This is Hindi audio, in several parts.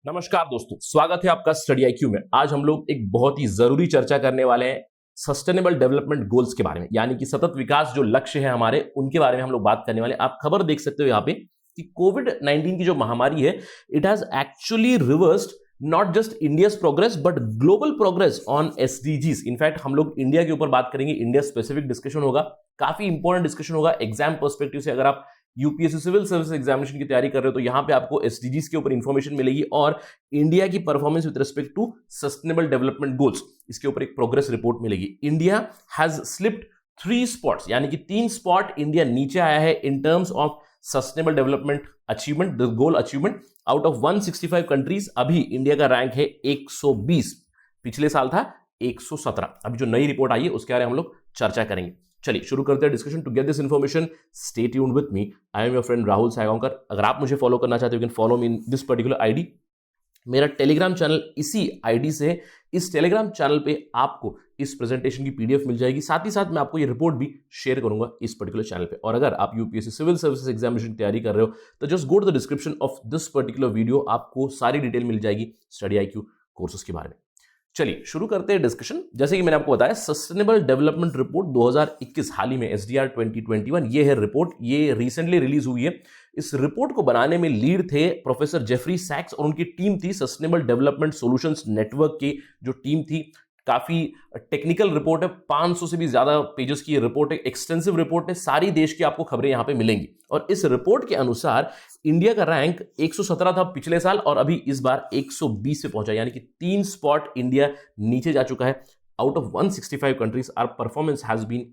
नमस्कार दोस्तों, स्वागत है आपका स्टडी आईक्यू में। आज हम लोग एक बहुत ही जरूरी चर्चा करने वाले हैं सस्टेनेबल डेवलपमेंट गोल्स के बारे में, यानी कि सतत विकास जो लक्ष्य है हमारे, उनके बारे में हम लोग बात करने वाले हैं। आप खबर देख सकते हो यहाँ पे कि कोविड 19 की जो महामारी है, it has actually reversed not just India's progress but global progress on SDGs. In fact हम लोग इंडिया के ऊपर बात करेंगे, इंडिया स्पेसिफिक डिस्कशन होगा, काफी इंपॉर्टेंट डिस्कशन होगा एग्जाम पर्सपेक्टिव से। अगर आप यूपीएससी सिविल सर्विस एग्जामिनेशन की तैयारी कर रहे हो तो यहां पे आपको एसडीजीज के ऊपर इंफॉर्मेशन मिलेगी और इंडिया की performance with respect to sustainable development goals, इसके ऊपर एक प्रोग्रेस रिपोर्ट मिलेगी। इंडिया हैज स्लिप्ड 3 स्पॉट्स, यानी कि 3 स्पॉट इंडिया नीचे आया है in terms of sustainable development achievement, goal achievement. Out of 165 countries अभी इंडिया का रैंक है 120, पिछले साल था 117। अभी जो नई रिपोर्ट आई है उसके बारे में हम लोग चर्चा करेंगे। चलिए शुरू करते हैं discussion. To get this information stay tuned with me, I am your friend Rahul Saygaonkar. अगर आप मुझे फॉलो करना चाहते हो, you can follow me in this particular ID. मेरा टेलीग्राम चैनल इसी आईडी से है। इस टेलीग्राम चैनल पे आपको इस प्रेजेंटेशन की पीडीएफ मिल जाएगी, साथ ही साथ मैं आपको ये रिपोर्ट भी शेयर करूंगा इस पर्टिकुलर चैनल पे। और अगर आप यूपीएससी सिविल सर्विसेज एग्जामिनेशन की तैयारी कर रहे हो तो just go to the description of this particular video, आपको सारी डिटेल मिल जाएगी स्टडी आईक्यू कोर्सेज के बारे में। चलिए शुरू करते हैं डिस्कशन। जैसे कि मैंने आपको बताया, सस्टेनेबल डेवलपमेंट रिपोर्ट 2021 हाल ही में एसडीआर 2021 ये है रिपोर्ट, ये रिसेंटली रिलीज हुई है। इस रिपोर्ट को बनाने में लीड थे प्रोफेसर जेफरी सैक्स और उनकी टीम थी सस्टेनेबल डेवलपमेंट सॉल्यूशंस नेटवर्क की जो टीम थी। काफी टेक्निकल रिपोर्ट है, 500 से भी ज्यादा पेजेस की रिपोर्ट है, एक्सटेंसिव रिपोर्ट है, सारी देश की आपको खबरें यहां पे मिलेंगी। और इस रिपोर्ट के अनुसार इंडिया का रैंक 117 था पिछले साल और अभी इस बार 120 पे पहुंचा, यानी कि 3 स्पॉट इंडिया नीचे जा चुका है। Out of 165 countries our performance has been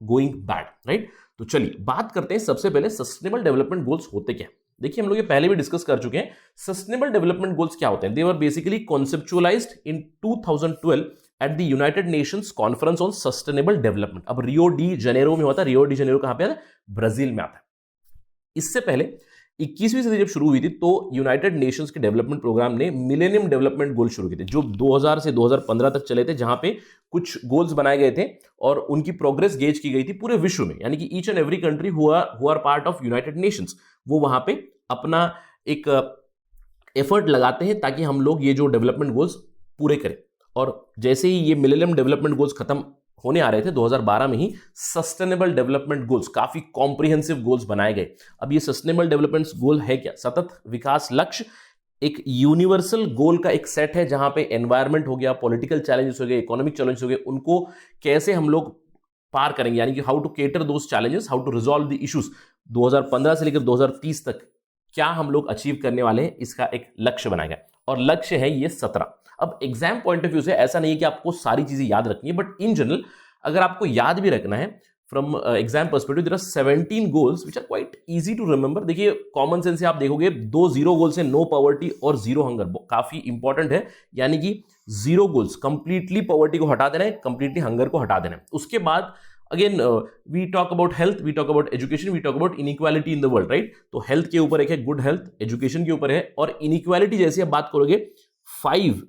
going bad, right. तो चलिए बात करते हैं सबसे पहले सस्टेनेबल डेवलपमेंट गोल्स होते क्या। देखिए हम लोग ये पहले भी डिस्कस कर चुके हैं। सस्टेनेबल डेवलपमेंट गोल्स क्या होते हैं? They were basically conceptualized in 2012 at the United Nations conference on sustainable development. अब रियो डी जेनेरो में होता है। रियो डी जेनेरो कहां पे आता है? ब्राजील में आता है। इससे पहले 21वीं सदी जब शुरू हुई थी तो यूनाइटेड नेशंस के डेवलपमेंट प्रोग्राम ने मिलेनियम डेवलपमेंट गोल शुरू किए थे, जो 2000 से 2015 तक चले थे, जहां पे कुछ गोल्स बनाए गए थे और उनकी प्रोग्रेस गेज की गई थी पूरे विश्व में। यानी कि each and every country who are part of United Nations, वो वहां पे अपना एक एफर्ट लगाते हैं ताकि हम लोग ये जो डेवलपमेंट गोल्स पूरे करें। और जैसे ही ये मिलेनियम डेवलपमेंट गोल्स खत्म होने आ रहे थे 2012 में ही सस्टेनेबल डेवलपमेंट गोल्स, काफी कॉम्प्रिहेंसिव गोल्स बनाए गए। अब ये सस्टेनेबल डेवलपमेंट गोल है क्या? सतत विकास लक्ष्य एक यूनिवर्सल गोल का एक सेट है जहां पे एनवायरनमेंट हो गया, पॉलिटिकल चैलेंजेस हो गए, इकोनॉमिक चैलेंजेस हो गए, उनको कैसे हम लोग पार करेंगे, यानी कि how to cater those challenges, how to resolve the issues. 2015 से लेकर 2030 तक क्या हम लोग अचीव करने वाले हैं, इसका एक लक्ष्य बनाया गया और लक्ष्य है ये 17। अब एग्जाम पॉइंट ऑफ व्यू से ऐसा नहीं है कि आपको सारी चीजें याद रखनी है, बट इन जनरल अगर आपको याद भी रखना है from exam perspective, there are 17 goals which are quite easy to remember. देखिए कॉमन सेंस से आप देखोगे 2 जीरो गोल्स हैं, नो पॉवर्टी और जीरो हंगर, काफी इंपॉर्टेंट है। यानी कि जीरो गोल्स, कंप्लीटली पॉवर्टी को हटा देना है, कंप्लीटली हंगर को हटा देना है। उसके बाद again we talk about health, we talk about education, we talk about inequality in the world, right. तो हेल्थ के ऊपर एक है गुड हेल्थ, एजुकेशन के ऊपर है, और इनइक्वालिटी जैसे आप बात करोगे 5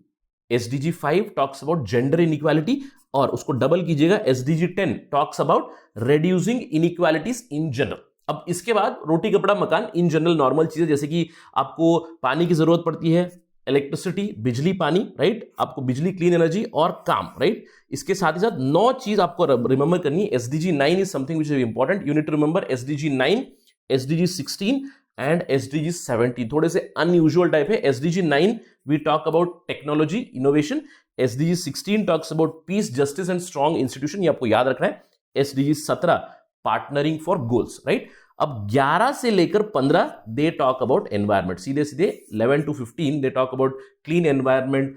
SDG 5 talks about gender inequality, और उसको डबल कीजिएगा SDG 10 talks about reducing inequalities in general. अब इसके बाद रोटी कपड़ा मकान, इन जनरल नॉर्मल चीजें, जैसे कि आपको पानी की जरूरत पड़ती है, इलेक्ट्रिसिटी, बिजली, पानी, राइट, आपको बिजली, क्लीन एनर्जी और काम, राइट। इसके साथ ही साथ 9 चीज आपको रिमेंबर करनी है। SDG 9 is something which is important, you need to remember SDG 9, SDG 16 and SDG 17। थोड़े से अनयूजुअल टाइप है। SDG 9 we talk about technology innovation, SDG 16 talks about peace, justice and strong institution, ये आपको याद रखना है। SDG 17 partnering for goals, right. अब 11 से लेकर 15 दे टॉक अबाउट एनवायरमेंट, सीधे सीधे 11 to 15 they talk about clean environment,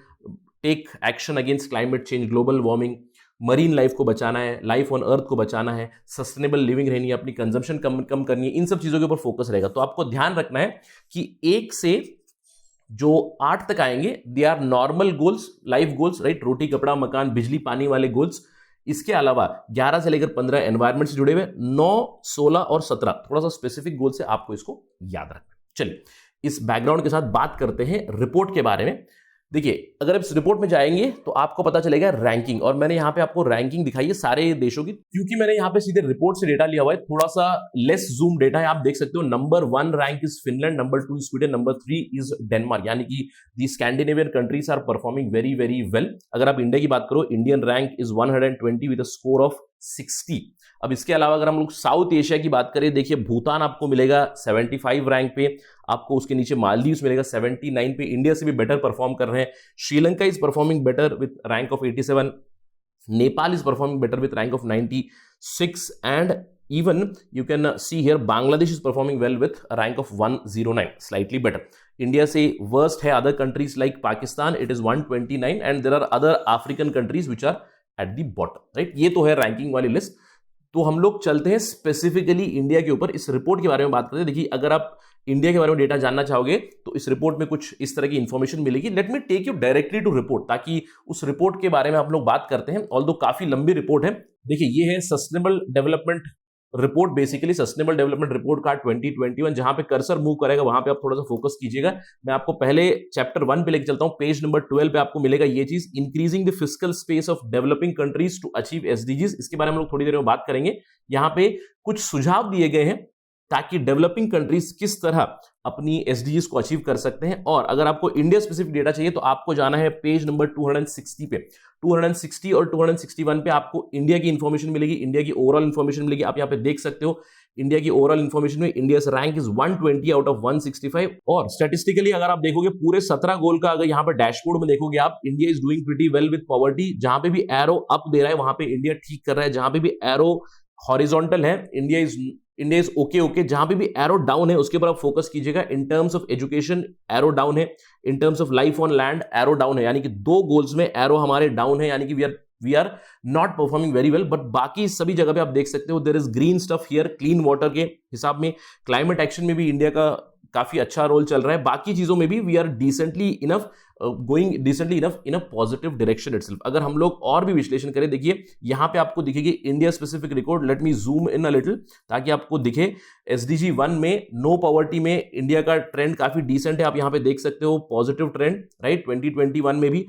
take action against climate change, global warming, marine life को बचाना है, लाइफ ऑन अर्थ को बचाना है, सस्टेनेबल लिविंग रहनी है, अपनी कंजम्पशन कम करनी है, इन सब चीजों के ऊपर फोकस रहेगा। तो आपको ध्यान रखना है कि 1 से जो 8 तक आएंगे they are normal goals, life goals, right, रोटी कपड़ा मकान बिजली पानी वाले गोल्स। इसके अलावा 11 से लेकर 15 एनवायरमेंट से जुड़े हुए, 9, 16 और 17 थोड़ा सा स्पेसिफिक गोल से आपको इसको याद रखना। चलिए इस बैकग्राउंड के साथ बात करते हैं रिपोर्ट के बारे में। देखिए, अगर आप इस रिपोर्ट में जाएंगे तो आपको पता चलेगा रैंकिंग, और मैंने यहाँ पे आपको रैंकिंग दिखाई है सारे देशों की, क्योंकि मैंने यहाँ पे सीधे रिपोर्ट से डेटा लिया हुआ है, थोड़ा सा लेस जूम डेटा है। आप देख सकते हो number 1 rank is Finland, number 2 Sweden, number 3 is Denmark, यानी कि the Scandinavian countries are performing very very well. अगर आप इंडिया की बात करो, Indian rank is 120 with a score of 60। अब इसके अलावा अगर हम लोग साउथ एशिया की बात करें, देखिए भूटान आपको मिलेगा 75 रैंक पे, आपको उसके नीचे मालदीव्स मिलेगा 79 पे, इंडिया से भी बेटर परफॉर्म कर रहे हैं। Sri Lanka is performing better with rank of 87, Nepal is performing better with rank of 96, and even you can see here Bangladesh is performing well with a rank of 109, slightly better. India से worst है other countries like Pakistan, it is 129, and there are other African countries which are at the bottom, right? ये तो है रैंकिंग वाली लिस्ट। तो हम लोग चलते हैं स्पेसिफिकली इंडिया के ऊपर, इस रिपोर्ट के बारे में बात करते हैं। देखिए, अगर आप इंडिया के बारे में डेटा जानना चाहोगे तो इस रिपोर्ट में कुछ इस तरह की इंफॉर्मेशन मिलेगी। Let me take you directly to report, ताकि उस रिपोर्ट के बारे में आप लोग बात करते हैं, ऑल्दो काफी लंबी रिपोर्ट है। देखिए, ये है sustainable development report, basically sustainable development report का 2021। जहां पे कर्सर मूव करेगा वहां पे आप थोड़ा सा फोकस कीजिएगा। मैं आपको पहले चैप्टर 1 पे लेके चलता हूं, पेज नंबर 12 पे आपको मिलेगा ये चीज, increasing the fiscal space of developing countries to achieve SDGs. इसके बारे में हम लोग थोड़ी देर में बात करेंगे। यहां पे कुछ सुझाव दिए गए हैं ताकि डेवलपिंग कंट्रीज किस तरह अपनी एसडीजीज को अचीव कर सकते हैं। और अगर आपको इंडिया स्पेसिफिक डेटा चाहिए तो आपको जाना है पेज नंबर 260 पे। 260 और 261 पे आपको इंडिया की इंफॉर्मेशन मिलेगी, इंडिया की ओवरऑल इंफॉर्मेशन मिलेगी। आप यहाँ पे देख सकते हो इंडिया की ओवरऑल इंफॉर्मेशन में India rank is 120 out of 165। और स्टैटिस्टिकली अगर आप देखोगे पूरे 17 गोल का, अगर यहाँ पे डैशबोर्ड में देखोगे आप, India is doing pretty well with poverty. जहां पे भी एरो अप दे रहा है वहां पे इंडिया ठीक कर रहा है, जहां पे भी एरो हॉरिजॉन्टल है इंडिया इज ओके। जहां पे भी एरो डाउन है उसके ऊपर आप फोकस कीजिएगा। In terms of education arrow down है, in terms of life on land arrow down है, यानी कि 2 गोल्स में एरो हमारे डाउन है, यानी कि we are not performing very well. But बाकी सभी जगह पे आप देख सकते हो there is green stuff here. Clean water के हिसाब में, क्लाइमेट एक्शन में भी इंडिया का काफी अच्छा रोल चल रहा है। बाकी चीजों में भी we are decently enough, going decently enough in a positive direction itself. अगर हम लोग और भी विश्लेषण करें, देखिए यहां पे आपको दिखेगी India specific record. Let me zoom in a little ताकि आपको दिखे। एसडीजी 1 में नो पॉवर्टी में इंडिया का ट्रेंड काफी डिसेंट है, आप यहां पे देख सकते हो पॉजिटिव ट्रेंड, राइट। 2021 में भी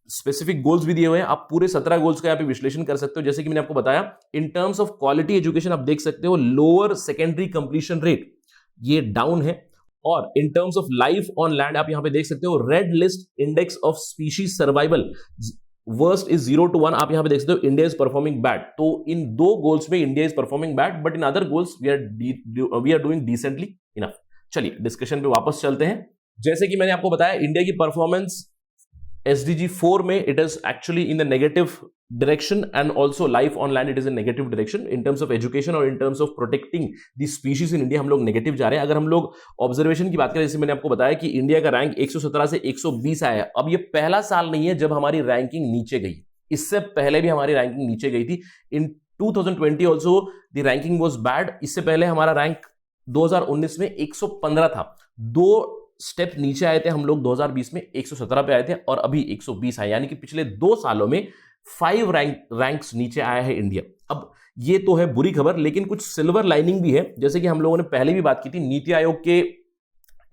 स्पेसिफिक गोल्स भी दिए हुए हैं, आप पूरे 17 गोल्स का यहाँ पे विश्लेषण कर सकते हो। जैसे कि मैंने आपको बताया, इन टर्म्स ऑफ क्वालिटी एजुकेशन आप देख सकते हो लोअर सेकेंडरी कंप्लीशन रेट ये डाउन है। और in terms of life on land आप यहां पे देख सकते हो red list index of species survival worst is 0 to 1। आप यहां पे देख सकते हो इंडिया इज परफॉर्मिंग बैड। तो इन 2 गोल्स में India is performing bad, but in other goals we are doing decently enough. चलिए डिस्कशन पे वापस चलते हैं। जैसे कि मैंने आपको बताया, इंडिया की परफॉर्मेंस SDG 4 में it is actually in the negative direction, and also life on land it is in negative direction. In terms of education और in terms of protecting the species in India हम लोग नेगेटिव जा रहे हैं। अगर हम लोग ऑब्जर्वेशन की बात करें, जैसे मैंने आपको बताया कि इंडिया का रैंक 117 से 120 आया है। अब ये पहला साल नहीं है जब हमारी रैंकिंग नीचे गई, इससे पहले भी हमारी रैंकिंग नीचे गई थी। इन 2020 also the ranking was bad. इससे पहले हमारा रैंक 2019 में 115 था, 2 स्टेप नीचे आए थे हम लोग। 2020 में 117 पे आए थे और अभी 120 आए, यानी कि पिछले 2 सालों में 5 रैंक्स नीचे आया है इंडिया। अब ये तो है बुरी खबर, लेकिन कुछ सिल्वर लाइनिंग भी है। जैसे कि हम लोगों ने पहले भी बात की थी, नीति आयोग के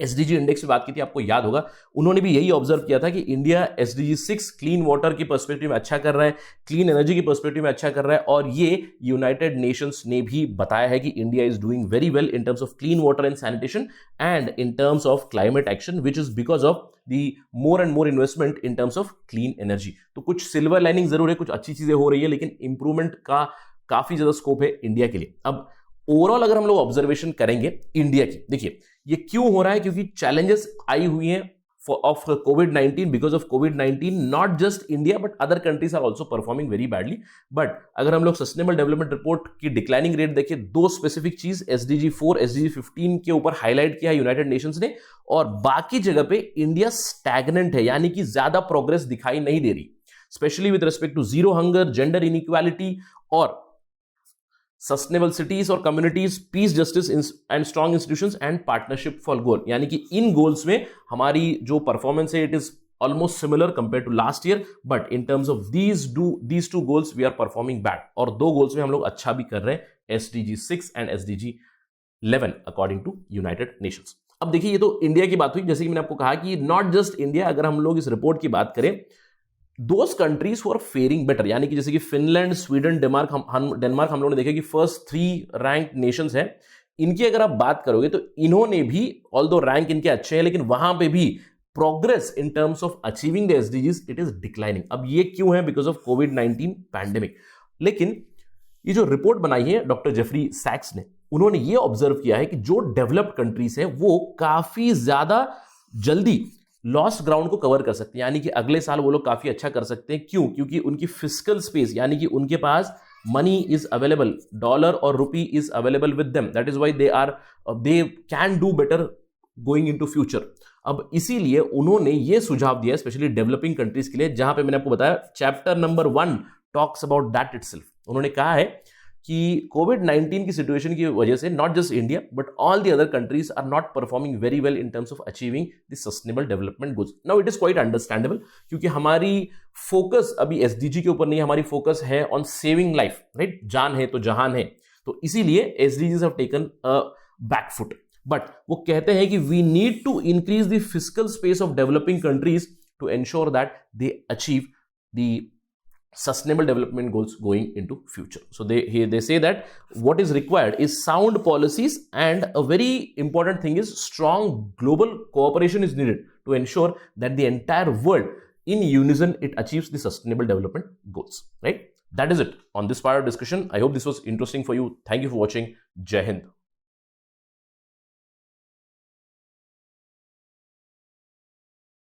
एसडीजी इंडेक्स में बात की थी, आपको याद होगा, उन्होंने भी यही ऑब्जर्व किया था कि इंडिया एसडीजी 6 क्लीन वाटर की पर्सपेक्टिव में अच्छा कर रहा है, क्लीन एनर्जी की पर्सपेक्टिव में अच्छा कर रहा है। और ये यूनाइटेड नेशंस ने भी बताया है कि India is doing very well in terms of clean water and sanitation and in terms of climate action, which is because of the more and more investment in terms of clean energy. तो कुछ सिल्वर लाइनिंग जरूर है, कुछ अच्छी चीजें हो रही है, लेकिन इंप्रूवमेंट का काफी ज्यादा स्कोप है इंडिया के लिए। अब ओवरऑल अगर हम लोग ऑब्जर्वेशन करेंगे इंडिया की, देखिए ये क्यों हो रहा है, क्योंकि चैलेंजेस आई हुई हैं of covid, because of covid not just India but other countries are also performing very badly. But अगर हम लोग सस्टेनेबल डेवलपमेंट रिपोर्ट की डिक्लाइनिंग रेट देखिए, 2 स्पेसिफिक चीज एसडीजी 4 एसडीजी 15 के ऊपर हाईलाइट किया है यूनाइटेड नेशंस ने, और बाकी जगह पे इंडिया स्टैग्नेंट है, यानी कि ज्यादा प्रोग्रेस दिखाई नहीं दे रही, specially with respect to zero hunger, gender inequality और सस्टेनेबल सिटीज और communities, peace, justice and strong institutions and partnership for goal. यानी कि इन गोल्स में हमारी जो परफॉर्मेंस है it is almost similar compare to last year, but in terms of these 2 goals we are performing bad. और 2 गोल्स में हम लोग अच्छा भी कर रहे हैं, SDG 6 and SDG 11 according to United Nations. अब देखिए, ये तो इंडिया की बात हुई, जैसे कि मैंने आपको कहा कि नॉट जस्ट इंडिया, अगर हम लोग इस रिपोर्ट की बात करें, those countries for faring better, यानी कि जैसे कि फिनलैंड, स्वीडन, डेनमार्क, हम लोगों ने देखा कि फर्स्ट 3 रैंक नेशंस हैं, इनकी अगर आप बात करोगे तो इन्होंने भी, ऑल्दो रैंक इनके अच्छे हैं, लेकिन वहां पे भी progress in terms of achieving the SDGs it is declining. अब ये क्यों है? Because of covid pandemic. लेकिन ये जो रिपोर्ट बनाई है डॉक्टर जेफरी सैक्स ने, उन्होंने ये ऑब्जर्व किया है कि जो डेवलप्ड कंट्रीज हैं वो काफी ज्यादा जल्दी लॉस्ट ग्राउंड को कवर कर सकते हैं, यानी कि अगले साल वो लोग काफी अच्छा कर सकते हैं। क्यों? क्योंकि उनकी फिस्कल स्पेस, यानी कि उनके पास मनी इज अवेलेबल, डॉलर और रुपी is available with them, that is why they can do better going into future. अब इसीलिए उन्होंने ये सुझाव दिया स्पेशली डेवलपिंग कंट्रीज के लिए, जहां पे मैंने आपको बताया chapter number 1 talks about that itself. उन्होंने कहा है कि कोविड-19 की सिचुएशन की वजह से not just India but all the other countries are not performing very well in terms of achieving the sustainable development goals. Now it is quite understandable, क्योंकि हमारी फोकस अभी एसडीजी के ऊपर नहीं, हमारी फोकस है ऑन सेविंग लाइफ, राइट? जान है तो जहान है, तो इसीलिए SDGs have taken a backfoot. But वो कहते हैं कि we need to increase the fiscal space of developing countries to ensure that they achieve the sustainable development goals going into future. So they say that what is required is sound policies, and a very important thing is strong global cooperation is needed to ensure that the entire world in unison it achieves the sustainable development goals, right? That is it on this part of discussion. I hope this was interesting for you. Thank you for watching. Jai Hind.